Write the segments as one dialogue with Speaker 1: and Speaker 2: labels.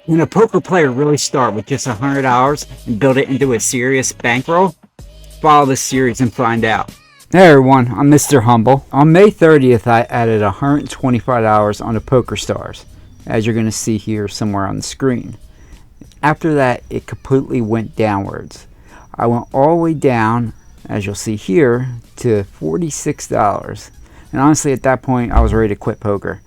Speaker 1: When a poker player really start with just $100 and build it into a serious bankroll? Follow this series and find out. Hey everyone, I'm Mr. Humble. On May 30th, I added $125 on the Poker Stars, as you're going to see here somewhere on the screen. After that, it completely went downwards. I went all the way down, as you'll see here, to $46. And honestly, at that point, I was ready to quit poker.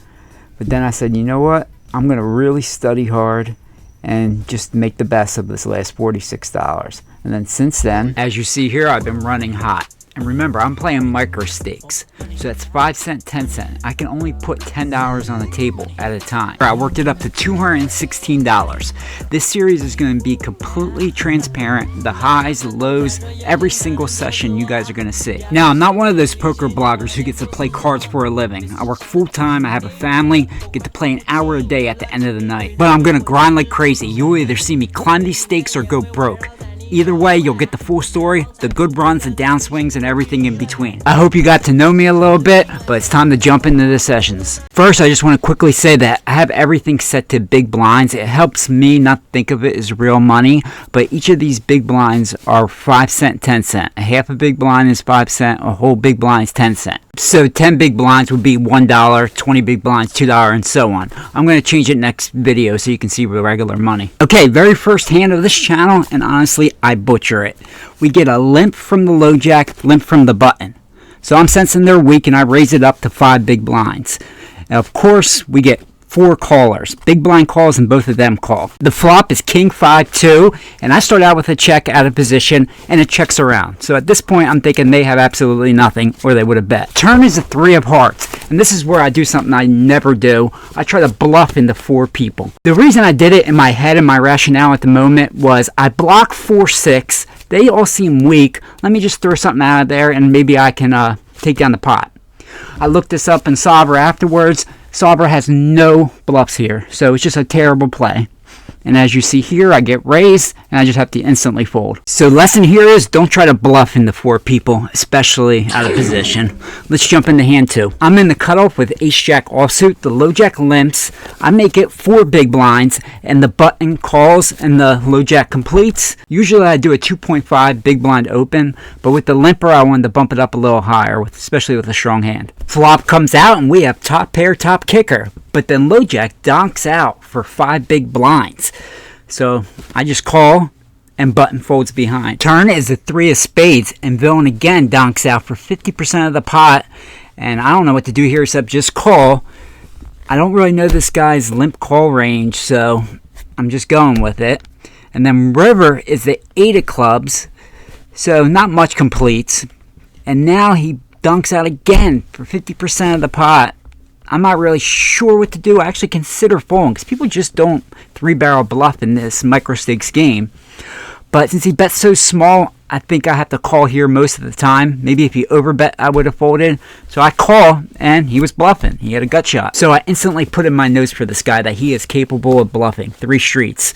Speaker 1: But then I said, you know what? I'm going to really study hard and just make the best of this last $46. And then since then, as you see here, I've been running hot. And remember, I'm playing micro stakes, so that's 5 cent, 10 cent. I can only put $10 on the table at a time. I worked it up to $216. This series is going to be completely transparent. The highs, the lows, every single session you guys are going to see. Now, I'm not one of those poker bloggers who gets to play cards for a living. I work full time, I have a family, get to play an hour a day at the end of the night. But I'm going to grind like crazy. You'll either see me climb these stakes or go broke. Either way, you'll get the full story, the good runs, the downswings, and everything in between. I hope you got to know me a little bit, but it's time to jump into the sessions. First, I just want to quickly say that I have everything set to big blinds. It helps me not think of it as real money, but each of these big blinds are 5 cent, 10 cent. A half a big blind is 5 cent, a whole big blind is 10 cent. So 10 big blinds would be $1, 20 big blinds, $2, and so on. I'm going to change it next video so you can see the regular money. Okay, very first hand of this channel, and honestly, I butcher it. We get a limp from the low jack, limp from the button. So I'm sensing they're weak, and I raise it up to 5 big blinds. And of course, we get 4 callers. Big blind calls and both of them call. The flop is King 5-2, and I start out with a check out of position, and it checks around. So at this point, I'm thinking they have absolutely nothing, or they would have bet. Turn is a 3 of hearts, and this is where I do something I never do. I try to bluff into 4 people. The reason I did it in my head and my rationale at the moment was I block 4-6. They all seem weak. Let me just throw something out of there, and maybe I can take down the pot. I looked this up in Sabra afterwards. Sabra has no bluffs here, so it's just a terrible play. And as you see here, I get raised, and I just have to instantly fold. So lesson here is don't try to bluff into 4 people, especially out of position. Let's jump into hand 2. I'm in the cutoff with ace-jack offsuit. The low jack limps. I make it 4 big blinds, and the button calls, and the low jack completes. Usually I do a 2.5 big blind open, but with the limper, I wanted to bump it up a little higher, especially with a strong hand. Flop comes out, and we have top pair, top kicker. But then low jack donks out for 5 big blinds. So I just call and button folds behind. Turn is a 3 of spades, and villain again donks out for 50% of the pot. And I don't know what to do here except just call. I don't really know this guy's limp call range, so I'm just going with it. And then river is the 8 of clubs, so not much completes. And now he dunks out again for 50% of the pot. I'm not really sure what to do. I actually consider folding because people just don't 3-barrel bluff in this micro stakes game. But since he bets so small, I think I have to call here most of the time. Maybe if he overbet, I would have folded. So I call, and he was bluffing. He had a gut shot. So I instantly put in my notes for this guy that he is capable of bluffing. 3 streets.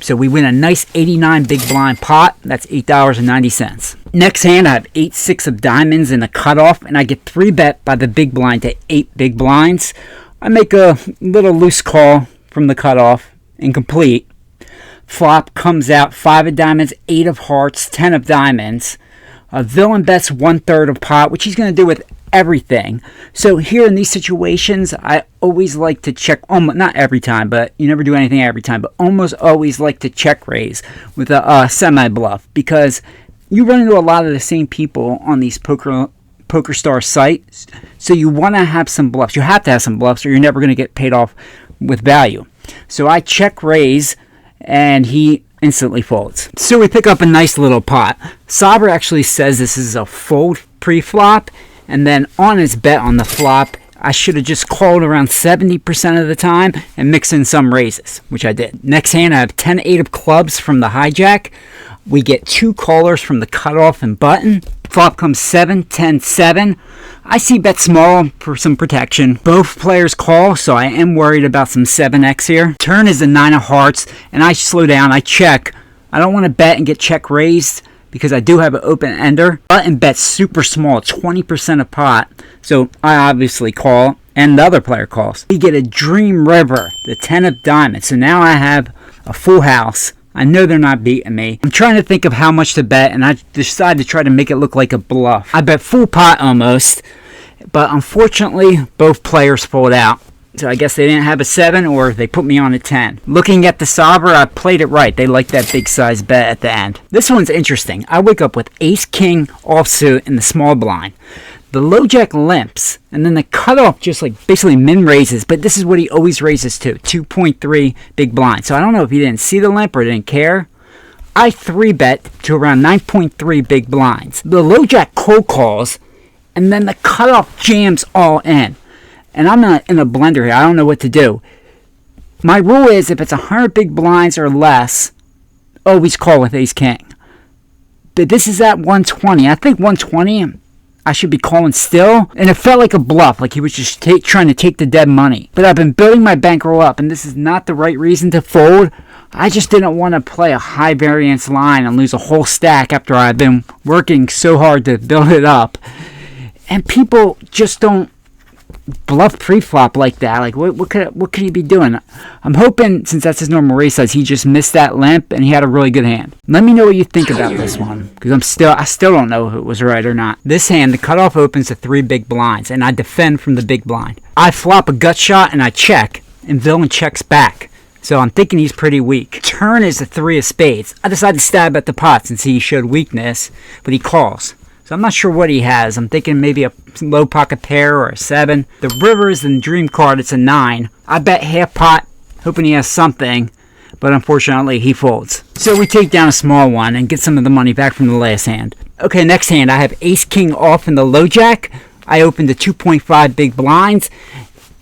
Speaker 1: So we win a nice 89 big blind pot. That's $8.90. Next hand, I have 8-6 of diamonds in a cutoff, and I get 3-bet by the big blind to 8 big blinds. I make a little loose call from the cutoff and complete. Flop comes out 5 of diamonds, 8 of hearts, 10 of diamonds. A villain bets 1/3 of pot, which he's going to do with everything. So here in these situations, I always like to check, not every time, but you never do anything every time, but almost always like to check raise with a semi-bluff, because you run into a lot of the same people on these poker star sites, so you want to have some bluffs. You have to have some bluffs or you're never going to get paid off with value. So I check raise, and he instantly folds. So we pick up a nice little pot. Sabra actually says this is a fold pre-flop, and then on his bet on the flop, I should have just called around 70% of the time and mixed in some raises, which I did. Next hand, I have 10-8 of clubs from the hijack. We get 2 callers from the cutoff and button. Flop comes 7-10-7. I see bet small for some protection. Both players call, so I am worried about some 7x here. Turn is a 9 of hearts, and I slow down. I check. I don't want to bet and get check raised because I do have an open ender. Button bets super small, 20% of pot. So I obviously call And the other player calls. We get a Dream River, the 10 of diamonds. So now I have a full house. I know they're not beating me. I'm trying to think of how much to bet, and I decided to try to make it look like a bluff. I bet full pot almost, but unfortunately, both players fold out. So I guess they didn't have a 7, or they put me on a 10. Looking at the solver, I played it right. They like that big size bet at the end. This one's interesting. I wake up with ace-king offsuit in the small blind. The low jack limps, and then the cutoff just like basically min raises, but this is what he always raises to, 2.3 big blind. So I don't know if he didn't see the limp or didn't care. I 3-bet to around 9.3 big blinds. The low jack cold calls, and then the cutoff jams all in. And I'm not in a blender here. I don't know what to do. My rule is if it's 100 big blinds or less, always call with ace-king. But this is at 120. I think 120... I should be calling still, and it felt like a bluff, like he was just trying to take the dead money. But I've been building my bankroll up, and this is not the right reason to fold. I just didn't want to play a high variance line and lose a whole stack after I've been working so hard to build it up. And people just don't bluff pre-flop like that. Like, what could he be doing? I'm hoping, since that's his normal race size, he just missed that limp and he had a really good hand. Let me know what you think about this one, because I still don't know if it was right or not. This hand, the cutoff opens to 3 big blinds, and I defend from the big blind. I flop a gut shot and I check, and villain checks back. So I'm thinking he's pretty weak. Turn is the 3 of spades. I decide to stab at the pot since he showed weakness, but he calls. So I'm not sure what he has. I'm thinking maybe a low pocket pair or a 7. The river is the dream card. It's a 9. I bet half pot, hoping he has something, but unfortunately he folds. So we take down a small one and get some of the money back from the last hand. Okay, next hand, I have ace-king off in the low jack. I open to 2.5 big blinds,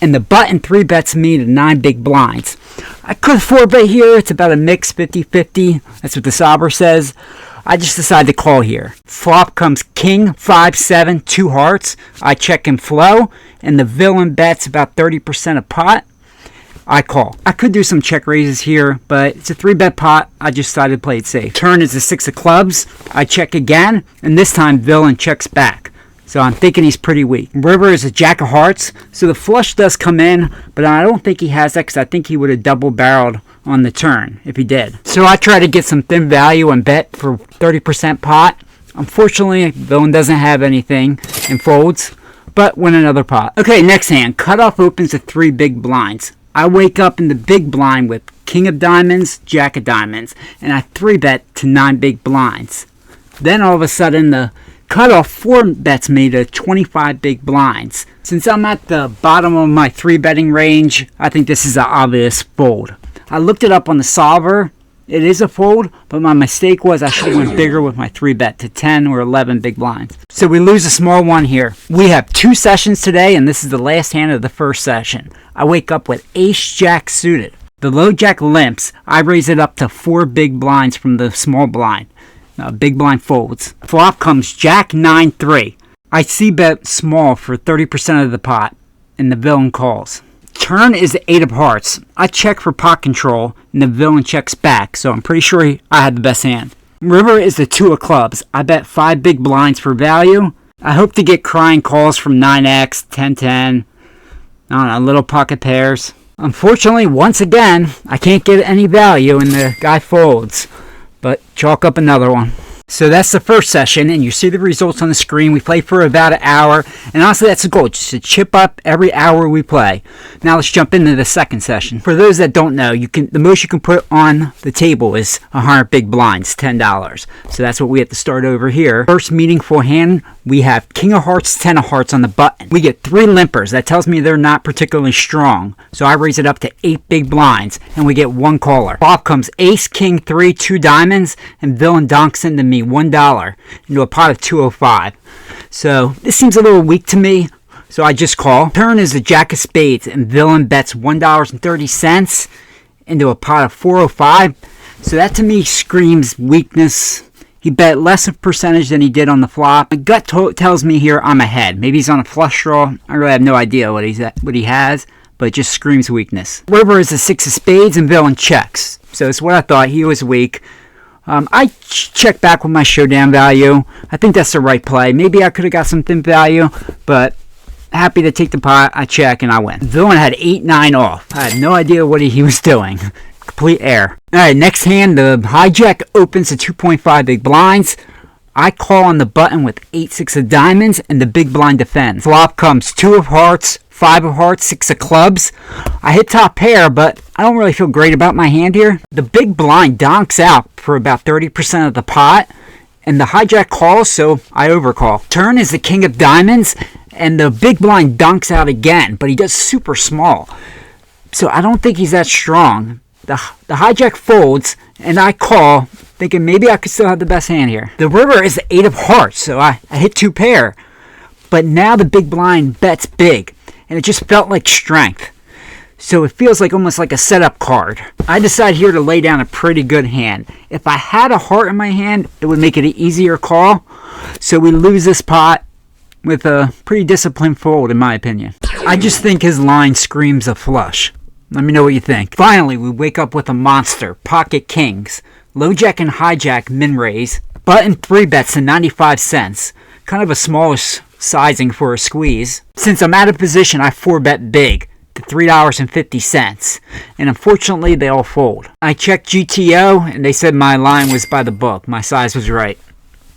Speaker 1: and the button 3-bets me to 9 big blinds. I could 4-bet here. It's about a mix 50-50. That's what the solver says. I just decided to call here. Flop comes king, 5-7, 2 hearts. I check and flow, and the villain bets about 30% of pot. I call. I could do some check raises here, but it's a 3-bet pot. I just decided to play it safe. Turn is the 6 of clubs. I check again, and this time villain checks back. So I'm thinking he's pretty weak. River is a jack of hearts, so the flush does come in, but I don't think he has that because I think he would have double-barreled on the turn if he did. So I try to get some thin value and bet for 30% pot. Unfortunately, villain doesn't have anything and folds, but win another pot. Okay, next hand. Cutoff opens to 3 big blinds. I wake up in the big blind with king of diamonds, jack of diamonds, and I 3-bet to 9 big blinds. Then all of a sudden the cutoff 4-bets me to 25 big blinds. Since I'm at the bottom of my 3-betting range, I think this is an obvious fold. I looked it up on the solver. It is a fold, but my mistake was I should have went bigger with my 3-bet to 10 or 11 big blinds. So we lose a small one here. We have 2 sessions today, and this is the last hand of the first session. I wake up with ace-jack suited. The low jack limps. I raise it up to 4 big blinds from the small blind. Big blind folds. Flop comes jack 9-3. I c-bet small for 30% of the pot, and the villain calls. Turn is the 8 of hearts. I check for pot control, and the villain checks back, so I'm pretty sure I had the best hand. River is the 2 of clubs. I bet 5 big blinds for value. I hope to get crying calls from 9x, 10-10, I don't know, little pocket pairs. Unfortunately, once again, I can't get any value, and the guy folds. But chalk up another one. So that's the first session, and you see the results on the screen. We play for about an hour, and honestly that's the goal, just to chip up every hour we play. Now let's jump into the second session. For those that don't know, the most you can put on the table is 100 big blinds, $10. So that's what we have to start over here. First meaningful hand, we have king of hearts, 10 of hearts on the button. We get 3 limpers. That tells me they're not particularly strong. So I raise it up to 8 big blinds, and we get 1 caller. Flop comes ace, king, 3, 2 diamonds, and villain donks into me $1 into a pot of 205. So this seems a little weak to me, so I just call. Turn is a jack of spades, and villain bets $1.30 into a pot of 405. So that to me screams weakness. He bet less of percentage than he did on the flop. My gut tells me here I'm ahead. Maybe he's on a flush draw. I really have no idea what he has, but it just screams weakness. River is a 6 of spades, and villain checks. So it's what I thought. He was weak. I check back with my showdown value. I think that's the right play. Maybe I could have got some thin value, but happy to take the pot. I check and I win. The villain had 8-9 off. I had no idea what he was doing. Complete error. Alright, next hand, the hijack opens to 2.5 big blinds. I call on the button with 8-6 of diamonds, and the big blind defends. Flop comes 2 of hearts, 5 of hearts, 6 of clubs. I hit top pair, but I don't really feel great about my hand here. The big blind donks out for about 30% of the pot, and the hijack calls, so I overcall. Turn is the king of diamonds, and the big blind donks out again, but he does super small. So I don't think he's that strong. The hijack folds, and I call, thinking maybe I could still have the best hand here. The river is the 8 of hearts, so I hit 2 pair. But now the big blind bets big, and it just felt like strength. So it feels like almost like a setup card. I decide here to lay down a pretty good hand. If I had a heart in my hand, it would make it an easier call. So we lose this pot with a pretty disciplined fold, in my opinion. I just think his line screams a flush. Let me know what you think. Finally, we wake up with a monster, pocket kings. Low jack and hijack min raise. Button 3 bets to 95 cents. Kind of a smallish sizing for a squeeze. Since I'm out of position, I 4-bet big to $3.50. And unfortunately, they all fold. I checked GTO, and they said my line was by the book. My size was right.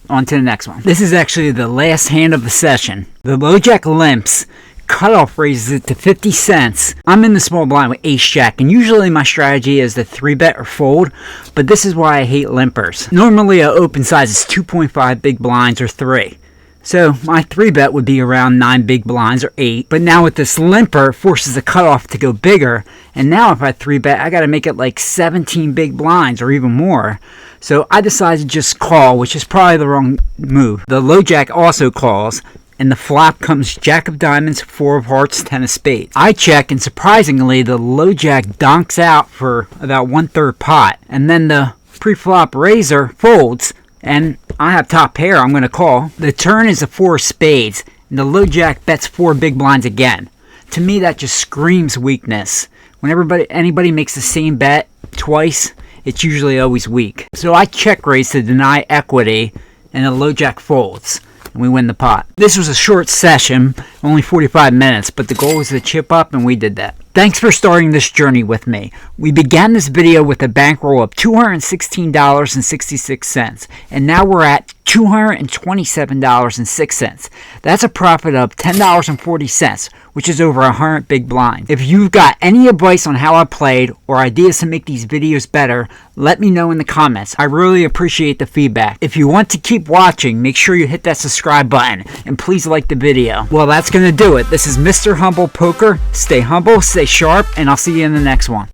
Speaker 1: On to the next one. This is actually the last hand of the session. The low jack limps. Cutoff raises it to 50 cents. I'm in the small blind with ace jack, and usually my strategy is to 3-bet or fold, but this is why I hate limpers. Normally a open size is 2.5 big blinds or 3. So my 3-bet would be around 9 big blinds or 8, but now with this limper, it forces the cutoff to go bigger, and now if I 3-bet, I gotta make it like 17 big blinds or even more. So I decided to just call, which is probably the wrong move. The low jack also calls, and the flop comes jack of diamonds, 4 of hearts, 10 of spades. I check, and surprisingly, the low jack donks out for about 1/3 pot. And then the pre-flop raiser folds, and I have top pair, I'm going to call. The turn is a 4 of spades, and the low jack bets 4 big blinds again. To me, that just screams weakness. When anybody makes the same bet twice, it's usually always weak. So I check raise to deny equity, and the low jack folds. And we win the pot. This was a short session, only 45 minutes, but the goal was to chip up, and we did that. Thanks for starting this journey with me. We began this video with a bankroll of $216.66, and now we're at $227.06. That's a profit of $10.40, which is over 100 big blinds. If you've got any advice on how I played or ideas to make these videos better, let me know in the comments. I really appreciate the feedback. If you want to keep watching, make sure you hit that subscribe button, and please like the video. Well, that's going to do it. This is Mr. Humble Poker. Stay humble, stay sharp, and I'll see you in the next one.